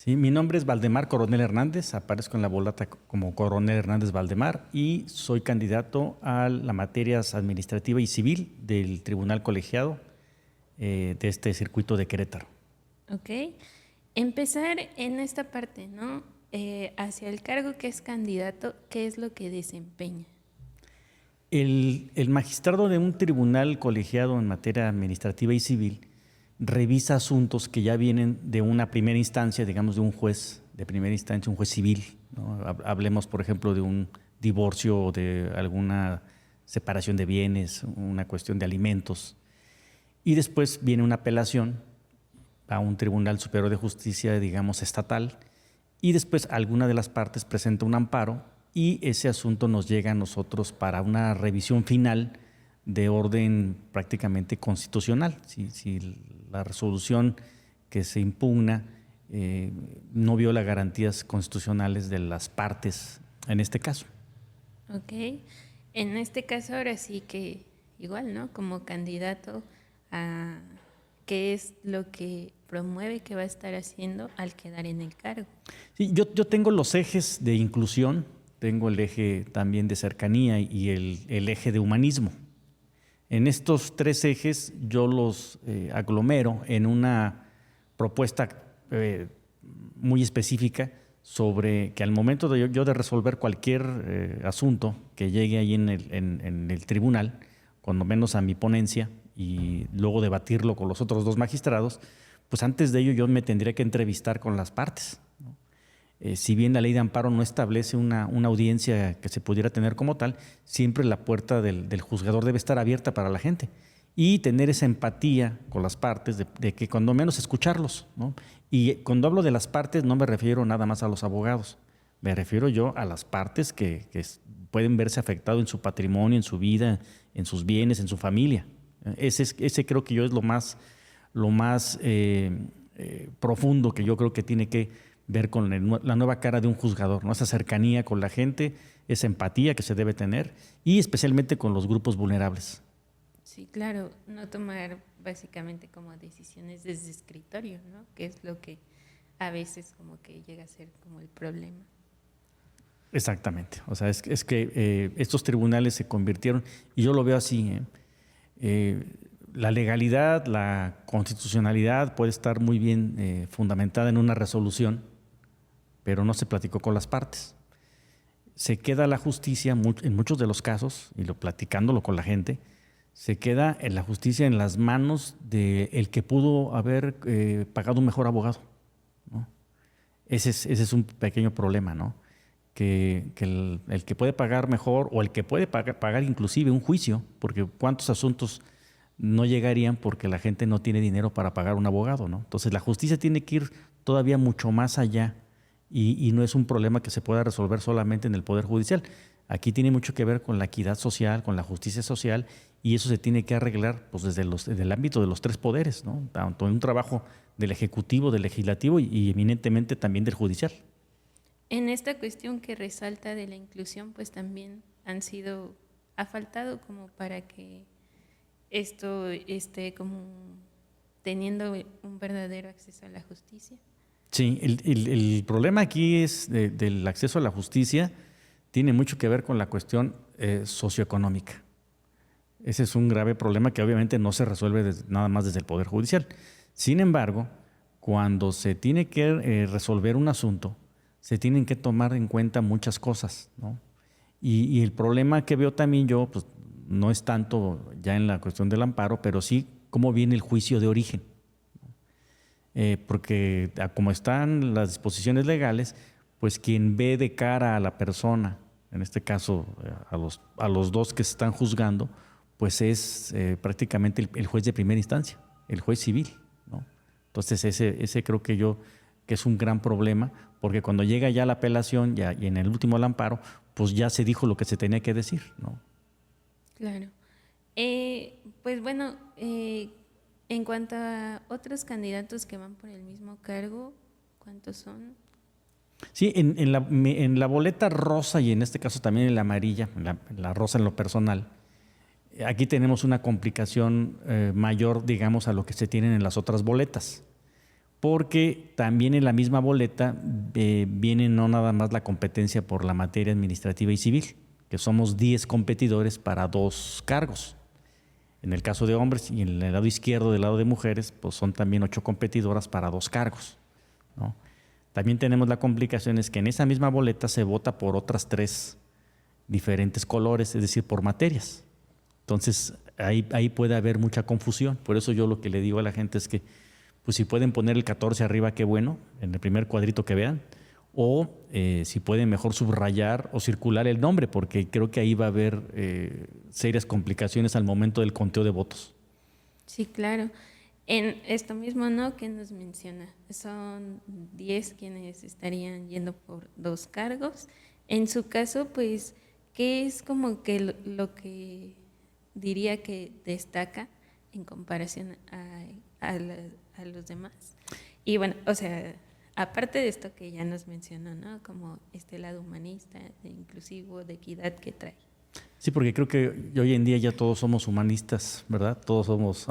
Sí, mi nombre es Valdemar Coronel Hernández, aparezco en la boleta como Coronel Hernández Valdemar y soy candidato a las materias administrativa y civil del Tribunal Colegiado de este circuito de Querétaro. Ok. Empezar en esta parte, ¿no? Hacia el cargo que es candidato, ¿qué es lo que desempeña? El magistrado de un tribunal colegiado en materia administrativa y civil revisa asuntos que ya vienen de una primera instancia, digamos de un juez de primera instancia, un juez civil, ¿no? Hablemos, por ejemplo, de un divorcio o de alguna separación de bienes, una cuestión de alimentos. Y después viene una apelación a un tribunal superior de justicia, digamos, estatal, y después alguna de las partes presenta un amparo y ese asunto nos llega a nosotros para una revisión final de orden prácticamente constitucional. Si la resolución que se impugna no viola garantías constitucionales de las partes en este caso. Ok. En este caso ahora sí que igual, ¿no? Como candidato a qué es lo que promueve que va a estar haciendo al quedar en el cargo. Sí, yo tengo los ejes de inclusión, tengo el eje también de cercanía y el eje de humanismo. En estos tres ejes yo los aglomero en una propuesta muy específica sobre que al momento de yo de resolver cualquier asunto que llegue ahí en el tribunal, cuando menos a mi ponencia, y luego debatirlo con los otros dos magistrados, pues antes de ello yo me tendría que entrevistar con las partes, ¿no? Si bien la ley de amparo no establece una audiencia que se pudiera tener como tal, siempre la puerta del juzgador debe estar abierta para la gente y tener esa empatía con las partes de que cuando menos escucharlos, ¿no? Y cuando hablo de las partes no me refiero nada más a los abogados, me refiero yo a las partes que pueden verse afectados en su patrimonio, en su vida, en sus bienes, en su familia. Ese creo que yo es lo más profundo que yo creo que tiene que ver con la nueva cara de un juzgador, ¿no? Esa cercanía con la gente, esa empatía que se debe tener y especialmente con los grupos vulnerables. Sí, claro, no tomar básicamente como decisiones desde escritorio, ¿no? Que es lo que a veces como que llega a ser como el problema. Exactamente. O sea, es que estos tribunales se convirtieron, y yo lo veo así, la legalidad, la constitucionalidad puede estar muy bien fundamentada en una resolución, pero no se platicó con las partes. Se queda la justicia, en muchos de los casos, y platicándolo con la gente, se queda en la justicia en las manos del que pudo haber pagado un mejor abogado, ¿no? Ese es un pequeño problema, ¿no? Que el que puede pagar mejor o el que puede pagar inclusive un juicio, porque cuántos asuntos no llegarían porque la gente no tiene dinero para pagar un abogado, ¿no? Entonces la justicia tiene que ir todavía mucho más allá y no es un problema que se pueda resolver solamente en el Poder Judicial. Aquí tiene mucho que ver con la equidad social, con la justicia social y eso se tiene que arreglar pues, desde el ámbito de los tres poderes, ¿no? Tanto en un trabajo del Ejecutivo, del Legislativo y eminentemente también del Judicial. En esta cuestión que resalta de la inclusión, pues también ha faltado como para que esto esté como teniendo un verdadero acceso a la justicia. Sí, el problema aquí es del acceso a la justicia tiene mucho que ver con la cuestión socioeconómica. Ese es un grave problema que obviamente no se resuelve nada más desde el Poder Judicial. Sin embargo, cuando se tiene que resolver un asunto, se tienen que tomar en cuenta muchas cosas, ¿no? Y el problema que veo también yo, pues no es tanto ya en la cuestión del amparo, pero sí cómo viene el juicio de origen. Porque como están las disposiciones legales, pues quien ve de cara a la persona, en este caso a los dos que se están juzgando, pues es prácticamente el juez de primera instancia, el juez civil, ¿no? Entonces ese creo que yo que es un gran problema, porque cuando llega ya la apelación y en el último el amparo, pues ya se dijo lo que se tenía que decir, ¿no? Claro. Pues bueno, en cuanto a otros candidatos que van por el mismo cargo, ¿cuántos son? Sí, en la boleta rosa y en este caso también en la amarilla, la rosa en lo personal, aquí tenemos una complicación mayor, digamos, a lo que se tienen en las otras boletas. porque también en la misma boleta viene no nada más la competencia por la materia administrativa y civil, que somos 10 competidores para 2 cargos. En el caso de hombres y en el lado izquierdo del lado de mujeres, pues son también 8 competidoras para 2 cargos, ¿no? También tenemos la complicación es que en esa misma boleta se vota por otras 3 diferentes colores, es decir, por materias. Entonces, ahí puede haber mucha confusión. Por eso yo lo que le digo a la gente es que, pues si pueden poner el 14 arriba, qué bueno, en el primer cuadrito que vean, o si pueden mejor subrayar o circular el nombre, porque creo que ahí va a haber serias complicaciones al momento del conteo de votos. Sí, claro. En esto mismo, ¿no?, que nos menciona, son 10 quienes estarían yendo por 2 cargos. En su caso, pues, ¿qué es como que lo que diría que destaca en comparación a los demás? Y bueno, o sea, aparte de esto que ya nos mencionó, ¿no?, como este lado humanista, de inclusivo, de equidad que trae. Sí, porque creo que hoy en día ya todos somos humanistas, ¿verdad? Todos somos,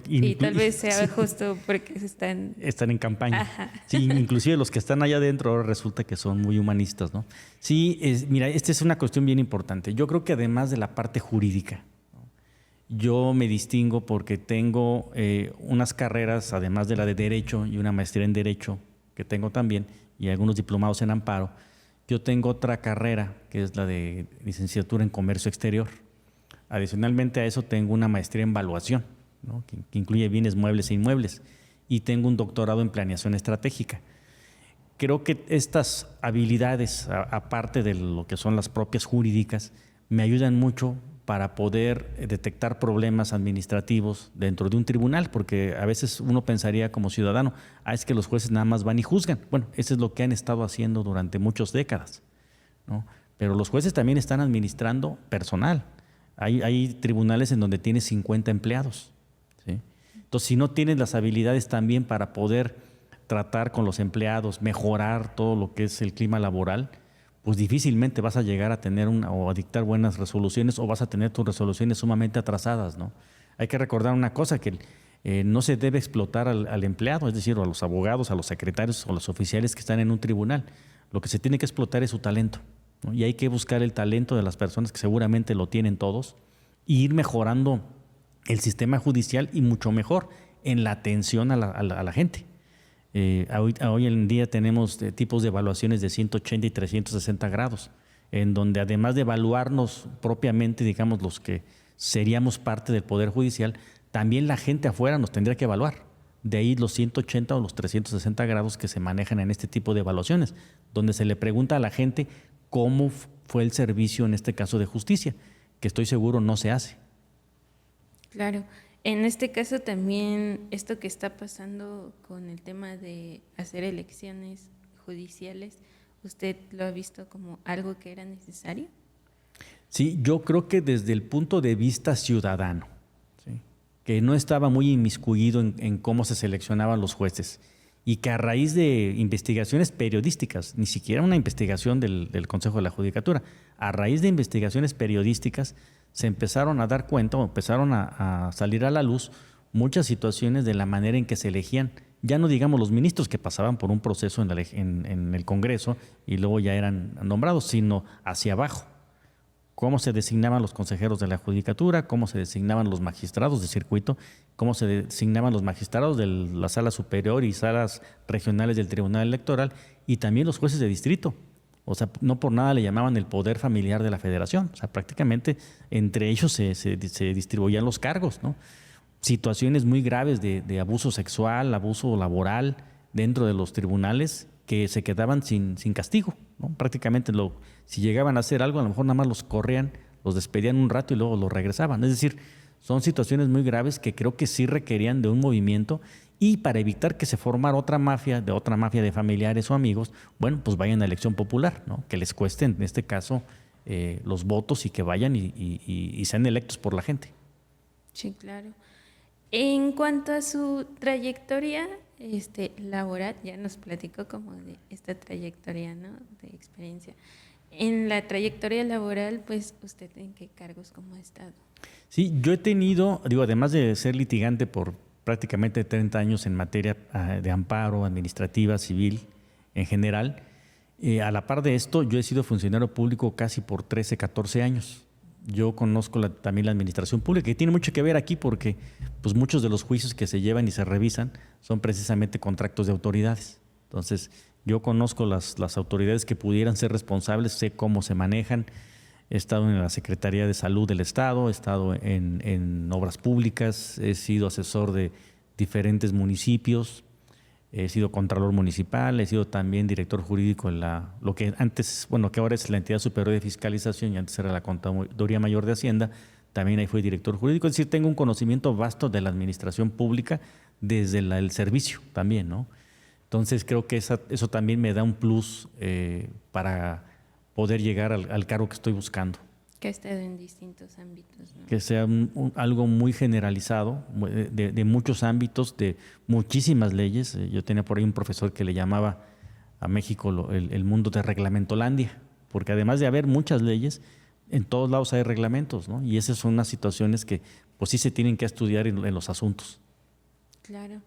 Y tal vez sea sí, justo porque están en campaña. Ajá. Sí, inclusive los que están allá adentro ahora resulta que son muy humanistas, ¿no? Sí, mira, esta es una cuestión bien importante. Yo creo que además de la parte jurídica, ¿no?, yo me distingo porque tengo unas carreras, además de la de Derecho y una maestría en Derecho que tengo también, y algunos diplomados en Amparo. Yo tengo otra carrera, que es la de licenciatura en Comercio Exterior. Adicionalmente a eso tengo una maestría en Evaluación, ¿no?, que incluye bienes muebles e inmuebles, y tengo un doctorado en Planeación Estratégica. Creo que estas habilidades, aparte de lo que son las propias jurídicas, me ayudan mucho para poder detectar problemas administrativos dentro de un tribunal, porque a veces uno pensaría como ciudadano, es que los jueces nada más van y juzgan. Bueno, eso es lo que han estado haciendo durante muchas décadas, ¿no? Pero los jueces también están administrando personal. Hay tribunales en donde tienes 50 empleados, ¿sí? Entonces, si no tienes las habilidades también para poder tratar con los empleados, mejorar todo lo que es el clima laboral, pues difícilmente vas a llegar a tener o a dictar buenas resoluciones, o vas a tener tus resoluciones sumamente atrasadas, ¿no? Hay que recordar una cosa, que no se debe explotar al empleado, es decir, a los abogados, a los secretarios o a los oficiales que están en un tribunal. Lo que se tiene que explotar es su talento, ¿no? Y hay que buscar el talento de las personas que seguramente lo tienen todos, e ir mejorando el sistema judicial y mucho mejor en la atención a la gente. Hoy en día tenemos tipos de evaluaciones de 180 y 360 grados, en donde además de evaluarnos propiamente, digamos, los que seríamos parte del Poder Judicial, también la gente afuera nos tendría que evaluar. De ahí los 180 o los 360 grados que se manejan en este tipo de evaluaciones, donde se le pregunta a la gente cómo fue el servicio, en este caso de justicia, que estoy seguro no se hace. Claro. En este caso también esto que está pasando con el tema de hacer elecciones judiciales, ¿usted lo ha visto como algo que era necesario? Sí, yo creo que desde el punto de vista ciudadano, ¿sí?, que no estaba muy inmiscuido en cómo se seleccionaban los jueces, y que a raíz de investigaciones periodísticas, ni siquiera una investigación del Consejo de la Judicatura, a raíz de investigaciones periodísticas se empezaron a dar cuenta, o empezaron a salir a la luz muchas situaciones de la manera en que se elegían, ya no digamos los ministros que pasaban por un proceso en el Congreso y luego ya eran nombrados, sino hacia abajo. Cómo se designaban los consejeros de la Judicatura, cómo se designaban los magistrados de circuito, cómo se designaban los magistrados de la Sala Superior y salas regionales del Tribunal Electoral, y también los jueces de distrito. O sea, no por nada le llamaban el poder familiar de la Federación. O sea, prácticamente entre ellos se distribuían los cargos, ¿no? Situaciones muy graves de abuso sexual, abuso laboral dentro de los tribunales, que se quedaban sin castigo, ¿no? Prácticamente si llegaban a hacer algo, a lo mejor nada más los corrían, los despedían un rato y luego los regresaban. Es decir, son situaciones muy graves que creo que sí requerían de un movimiento, y para evitar que se formara otra mafia de familiares o amigos, bueno, pues vayan a elección popular, ¿no?, que les cueste en este caso los votos, y que vayan y sean electos por la gente. Sí, claro. En cuanto a su trayectoria laboral, ya nos platicó como de esta trayectoria, ¿no?, de experiencia. En la trayectoria laboral, pues, ¿usted en qué cargos cómo ha estado? Sí, yo he tenido, además de ser litigante por prácticamente 30 años en materia de amparo, administrativa, civil, en general. A la par de esto, yo he sido funcionario público casi por 13, 14 años. Yo conozco también la administración pública, que tiene mucho que ver aquí porque pues, muchos de los juicios que se llevan y se revisan son precisamente contratos de autoridades. Entonces, yo conozco las autoridades que pudieran ser responsables, sé cómo se manejan. He estado en la Secretaría de Salud del Estado, he estado en obras públicas, he sido asesor de diferentes municipios, he sido contralor municipal, he sido también director jurídico en lo que antes, bueno, que ahora es la entidad superior de fiscalización y antes era la Contaduría Mayor de Hacienda, también ahí fui director jurídico. Es decir, tengo un conocimiento vasto de la administración pública desde el servicio también, ¿no? Entonces creo que eso también me da un plus para poder llegar al cargo que estoy buscando. Que ha estado en distintos ámbitos, ¿no? Que sea algo muy generalizado, de muchos ámbitos, de muchísimas leyes. Yo tenía por ahí un profesor que le llamaba a México el mundo de reglamentolandia, porque además de haber muchas leyes, en todos lados hay reglamentos, ¿no? Y esas son unas situaciones que pues sí se tienen que estudiar en los asuntos. Claro.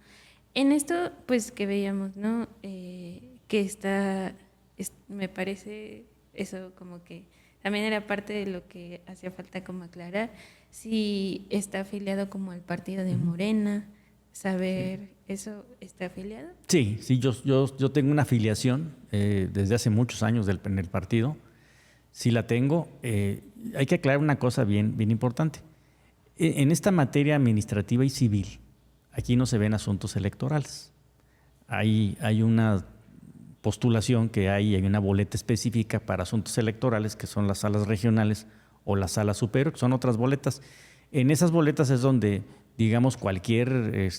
En esto, pues que veíamos, ¿no? Que me parece eso como que también era parte de lo que hacía falta como aclarar, si está afiliado como al partido de Morena, saber, ¿eso está afiliado? Sí, yo tengo una afiliación desde hace muchos años en el partido, sí la tengo. Hay que aclarar una cosa bien importante. En esta materia administrativa y civil, aquí no se ven asuntos electorales. Hay una postulación que hay una boleta específica para asuntos electorales, que son las salas regionales o la sala superior, que son otras boletas. En esas boletas es donde, digamos, cualquier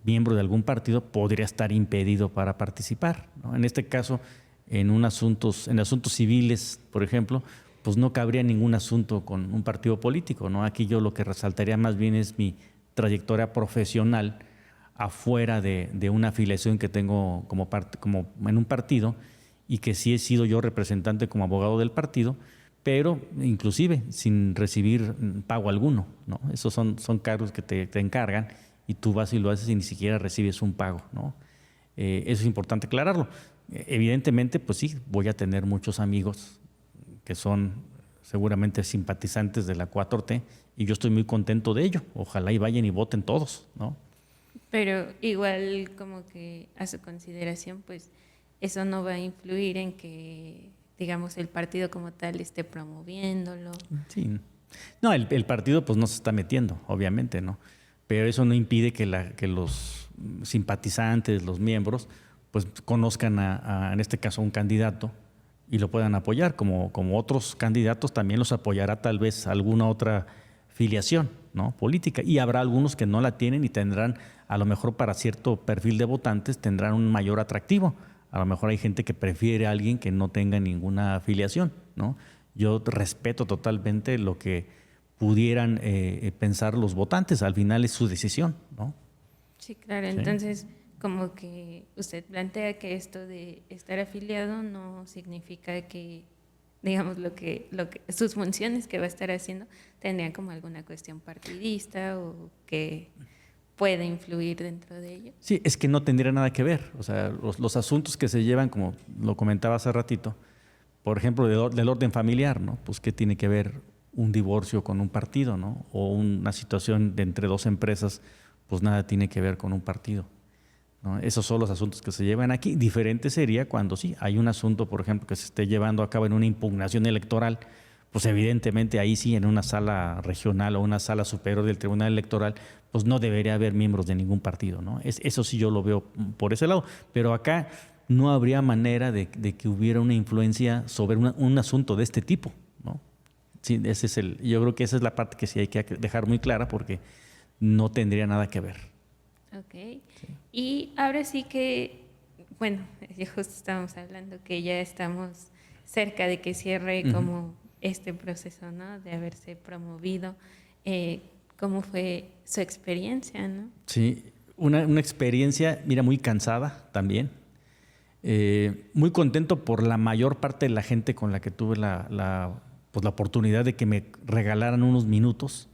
miembro de algún partido podría estar impedido para participar, ¿no? En este caso, en asuntos civiles, por ejemplo, pues no cabría ningún asunto con un partido político, ¿no? Aquí yo lo que resaltaría más bien es mi trayectoria profesional afuera de una afiliación que tengo como en un partido, y que sí he sido yo representante como abogado del partido, pero inclusive sin recibir pago alguno, ¿no? Esos son cargos que te encargan y tú vas y lo haces y ni siquiera recibes un pago, ¿no? Eso es importante aclararlo. Evidentemente, pues sí, voy a tener muchos amigos que son seguramente simpatizantes de la 4T y yo estoy muy contento de ello. Ojalá y vayan y voten todos, ¿no? Pero igual como que a su consideración, pues eso no va a influir en que, digamos, el partido como tal esté promoviéndolo. Sí. No, el partido pues no se está metiendo, obviamente, ¿no? Pero eso no impide que los simpatizantes, los miembros, pues conozcan en este caso a un candidato y lo puedan apoyar, como otros candidatos también los apoyará tal vez alguna otra filiación, ¿no? Política, y habrá algunos que no la tienen y tendrán, a lo mejor para cierto perfil de votantes, tendrán un mayor atractivo. A lo mejor hay gente que prefiere a alguien que no tenga ninguna afiliación, ¿no? Yo respeto totalmente lo que pudieran pensar los votantes, al final es su decisión, ¿no? Sí, claro. Sí. Entonces, como que usted plantea que esto de estar afiliado no significa que, digamos, lo que sus funciones que va a estar haciendo tendrían como alguna cuestión partidista o que puede influir dentro de ello. Sí, es que no tendría nada que ver. O sea, los asuntos que se llevan, como lo comentaba hace ratito, por ejemplo, del orden familiar, ¿no? Pues qué tiene que ver un divorcio con un partido, ¿no? O una situación entre dos empresas, pues nada tiene que ver con un partido, ¿no? Esos son los asuntos que se llevan aquí. Diferente sería cuando sí hay un asunto, por ejemplo, que se esté llevando a cabo en una impugnación electoral, pues evidentemente ahí sí, en una sala regional o una sala superior del Tribunal Electoral, pues no debería haber miembros de ningún partido, ¿no? Eso sí yo lo veo por ese lado. Pero acá no habría manera de que hubiera una influencia sobre un asunto de este tipo, ¿no? Sí, yo creo que esa es la parte que sí hay que dejar muy clara porque no tendría nada que ver. Ok. Sí. Y ahora sí que, bueno, justo estábamos hablando que ya estamos cerca de que cierre como este proceso, ¿no? De haberse promovido. ¿Cómo fue su experiencia, no? Sí, una experiencia, mira, muy cansada también. Muy contento por la mayor parte de la gente con la que tuve la oportunidad de que me regalaran unos minutos.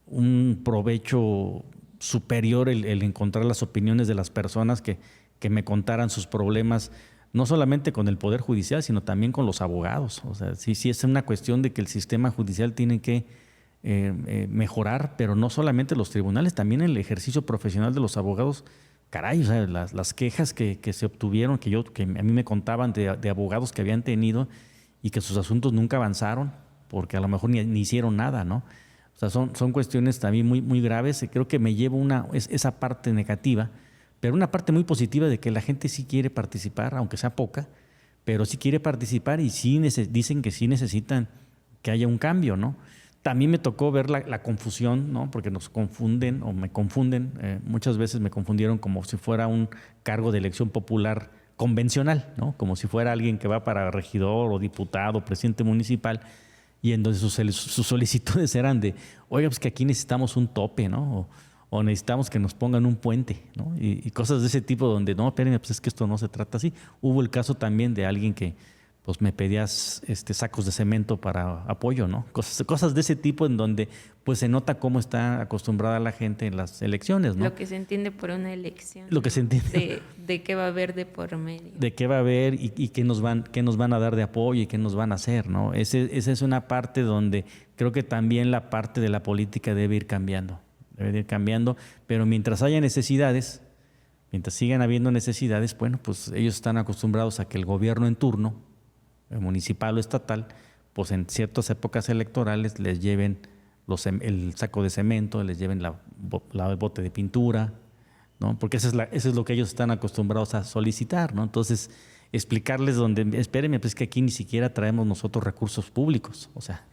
Un provecho superior el encontrar las opiniones de las personas que me contaran sus problemas, no solamente con el Poder Judicial, sino también con los abogados. O sea, sí es una cuestión de que el sistema judicial tiene que mejorar, pero no solamente los tribunales, también el ejercicio profesional de los abogados. Caray, o sea, las quejas que se obtuvieron, que a mí me contaban de abogados que habían tenido y que sus asuntos nunca avanzaron, porque a lo mejor ni hicieron nada, ¿no? O sea, son cuestiones también muy, muy graves. Creo que me llevo esa parte negativa, pero una parte muy positiva de que la gente sí quiere participar, aunque sea poca, pero sí quiere participar y sí dicen que sí necesitan que haya un cambio, ¿no? También me tocó ver la confusión, ¿no? Porque nos confunden o me confunden. Muchas veces me confundieron como si fuera un cargo de elección popular convencional, ¿no? Como si fuera alguien que va para regidor o diputado, presidente municipal, y entonces sus solicitudes eran de, oiga, pues que aquí necesitamos un tope, ¿no? O necesitamos que nos pongan un puente, ¿no? Y cosas de ese tipo donde, no, espérenme, pues es que esto no se trata así. Hubo el caso también de alguien que pues me pedías sacos de cemento para apoyo, ¿no? Cosas de ese tipo en donde pues se nota cómo está acostumbrada la gente en las elecciones, ¿no? Lo que se entiende por una elección. Lo que se entiende. De qué va a haber de por medio. De qué va a haber y qué nos van a dar de apoyo y qué nos van a hacer, ¿no? Esa es una parte donde creo que también la parte de la política debe ir cambiando. Debe ir cambiando, pero mientras haya necesidades, mientras sigan habiendo necesidades, bueno, pues ellos están acostumbrados a que el gobierno en turno, municipal o estatal, pues en ciertas épocas electorales les lleven el saco de cemento, les lleven el bote de pintura, ¿no? Porque eso es lo que ellos están acostumbrados a solicitar, ¿no? Entonces, explicarles espérenme, pues que aquí ni siquiera traemos nosotros recursos públicos, o sea,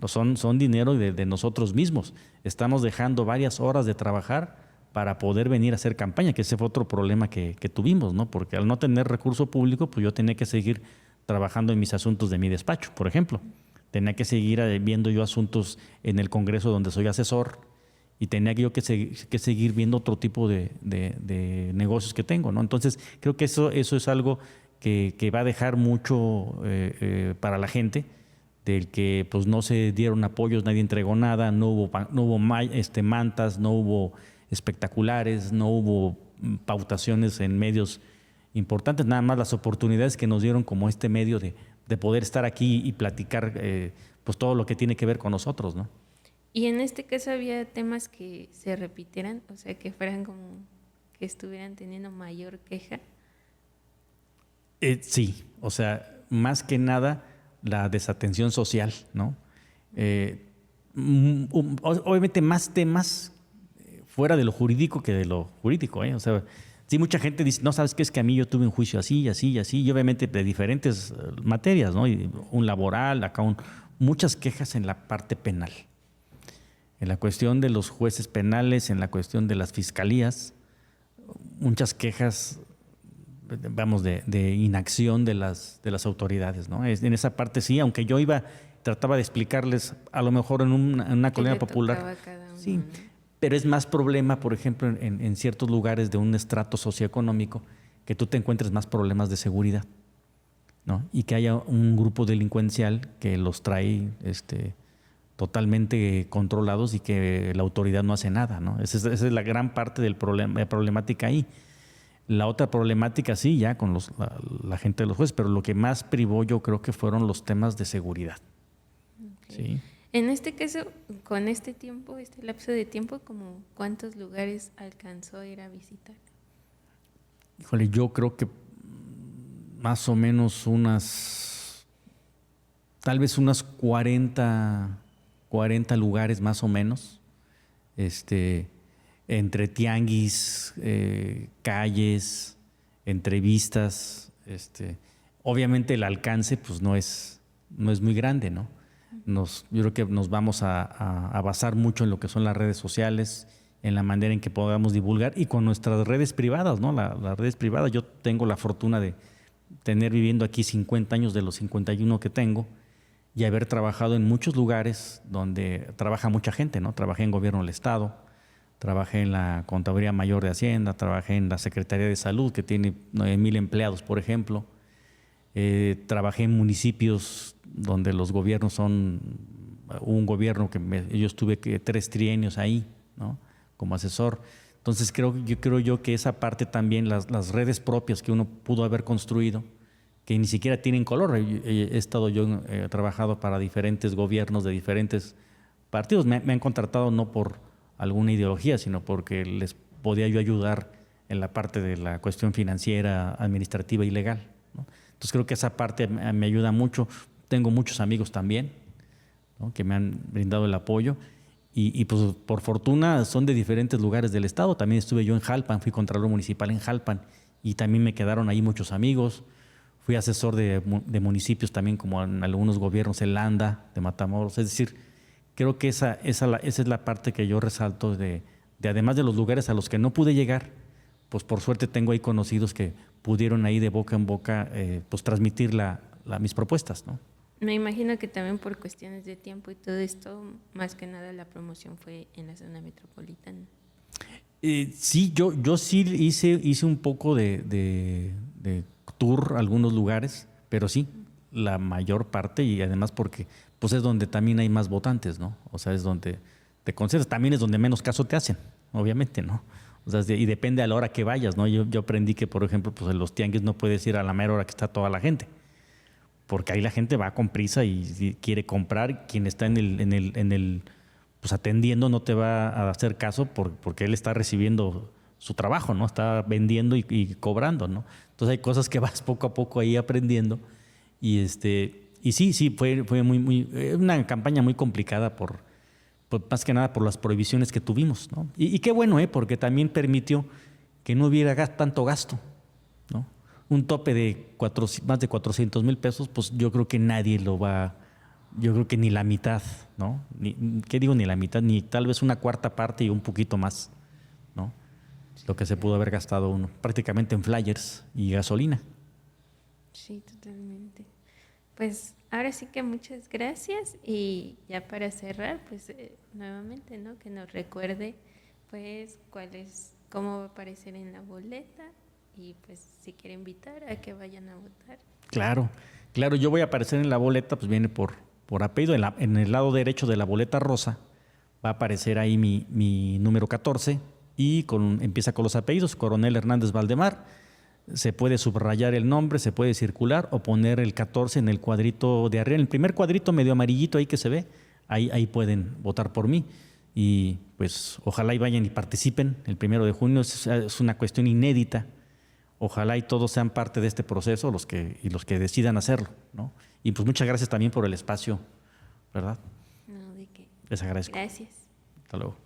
son dinero de nosotros mismos. Estamos dejando varias horas de trabajar para poder venir a hacer campaña, que ese fue otro problema que tuvimos, ¿no? Porque al no tener recurso público, pues yo tenía que seguir trabajando en mis asuntos de mi despacho, por ejemplo. Tenía que seguir viendo yo asuntos en el Congreso donde soy asesor y tenía yo que seguir viendo otro tipo de negocios que tengo, ¿no? Entonces, creo que eso es algo que va a dejar mucho para la gente, del que pues no se dieron apoyos, nadie entregó nada, no hubo mantas, no hubo espectaculares, no hubo pautaciones en medios importantes, nada más las oportunidades que nos dieron como este medio de poder estar aquí y platicar pues todo lo que tiene que ver con nosotros, ¿no? Y en este caso había temas que se repitieran, o sea, que fueran como que estuvieran teniendo mayor queja. Sí, o sea, más que nada la desatención social, ¿no? Obviamente más temas fuera de lo jurídico que de lo jurídico, ¿eh? O sea, sí, mucha gente dice, no, ¿sabes qué? Es que a mí yo tuve un juicio así, así, así, y obviamente de diferentes materias, ¿no? Y un laboral, acá muchas quejas en la parte penal. En la cuestión de los jueces penales, en la cuestión de las fiscalías, muchas quejas, vamos, de inacción de las autoridades, ¿no? En esa parte sí, aunque yo trataba de explicarles, a lo mejor en una colonia popular. Sí, ¿no? Pero es más problema, por ejemplo, en ciertos lugares de un estrato socioeconómico, que tú te encuentres más problemas de seguridad, ¿no? Y que haya un grupo delincuencial que los trae totalmente controlados y que la autoridad no hace nada, ¿no? Esa es la gran parte de la problemática ahí. La otra problemática sí, ya con la gente de los jueces, pero lo que más privó yo creo que fueron los temas de seguridad. Okay. ¿Sí? En este caso, con este lapso de tiempo, ¿como cuántos lugares alcanzó a ir a visitar? Híjole, yo creo que más o menos tal vez unas 40 lugares más o menos, entre tianguis, calles, entrevistas. Obviamente el alcance pues no es muy grande, ¿no? Yo creo que nos vamos a basar mucho en lo que son las redes sociales, en la manera en que podamos divulgar y con nuestras redes privadas, ¿no? Las redes privadas, yo tengo la fortuna de tener viviendo aquí 50 años de los 51 que tengo y haber trabajado en muchos lugares donde trabaja mucha gente, ¿no? Trabajé en Gobierno del Estado, trabajé en la Contaduría Mayor de Hacienda, trabajé en la Secretaría de Salud, que tiene 9,000 empleados, por ejemplo. Trabajé en municipios donde los gobiernos un gobierno que yo estuve 3 trienios ahí, ¿no? Como asesor. Entonces creo yo que esa parte también, las redes propias que uno pudo haber construido, que ni siquiera tienen color. He estado yo, he trabajado para diferentes gobiernos de diferentes partidos. Me han contratado no por alguna ideología, sino porque les podía yo ayudar en la parte de la cuestión financiera, administrativa y legal, ¿no? Entonces creo que esa parte me ayuda mucho. Tengo muchos amigos también, ¿no?, que me han brindado el apoyo. Y pues por fortuna son de diferentes lugares del estado. También estuve yo en Jalpan, fui contralor municipal en Jalpan y también me quedaron ahí muchos amigos. Fui asesor de municipios también, como en algunos gobiernos, en Landa, de Matamoros. Es decir, creo que esa es la parte que yo resalto de además de los lugares a los que no pude llegar, pues por suerte tengo ahí conocidos que pudieron ahí de boca en boca pues transmitir mis propuestas, ¿no? Me imagino que también por cuestiones de tiempo y todo esto, más que nada la promoción fue en la zona metropolitana. Sí, yo sí hice un poco de tour a algunos lugares, pero sí, la mayor parte, y además porque pues es donde también hay más votantes, ¿no? O sea, es donde te concentras, también es donde menos caso te hacen, obviamente, ¿no? O sea, y depende a la hora que vayas, ¿no? Yo aprendí que, por ejemplo, pues en los tianguis no puedes ir a la mera hora que está toda la gente, porque ahí la gente va con prisa y quiere comprar. Quien está en el pues atendiendo no te va a hacer caso porque él está recibiendo su trabajo, ¿no? Está vendiendo y cobrando, ¿no? Entonces hay cosas que vas poco a poco ahí aprendiendo y sí fue una campaña muy complicada por más que nada por las prohibiciones que tuvimos, ¿no? Y qué bueno, porque también permitió que no hubiera tanto gasto, ¿no? Un tope de más de 400,000 pesos, pues yo creo que nadie lo va, yo creo que ni la mitad, ¿no? ¿Qué digo ni la mitad? Ni tal vez una cuarta parte y un poquito más, ¿no? Lo que se pudo haber gastado uno, prácticamente en flyers y gasolina. Sí, totalmente. Pues ahora sí que muchas gracias y ya para cerrar, pues nuevamente, ¿no? Que nos recuerde, pues, cómo va a aparecer en la boleta y pues si quiere invitar a que vayan a votar. Claro, yo voy a aparecer en la boleta, pues viene por apellido. En el lado derecho de la boleta rosa va a aparecer ahí mi número 14 y empieza con los apellidos, Coronel Hernández Valdemar. Se puede subrayar el nombre, se puede circular o poner el 14 en el cuadrito de arriba, en el primer cuadrito medio amarillito ahí que se ve, ahí pueden votar por mí. Y pues ojalá y vayan y participen el 1 de junio, es una cuestión inédita. Ojalá y todos sean parte de este proceso, los que decidan hacerlo, ¿no? Y pues muchas gracias también por el espacio, ¿verdad? No, ¿de qué? Les agradezco. Gracias. Hasta luego.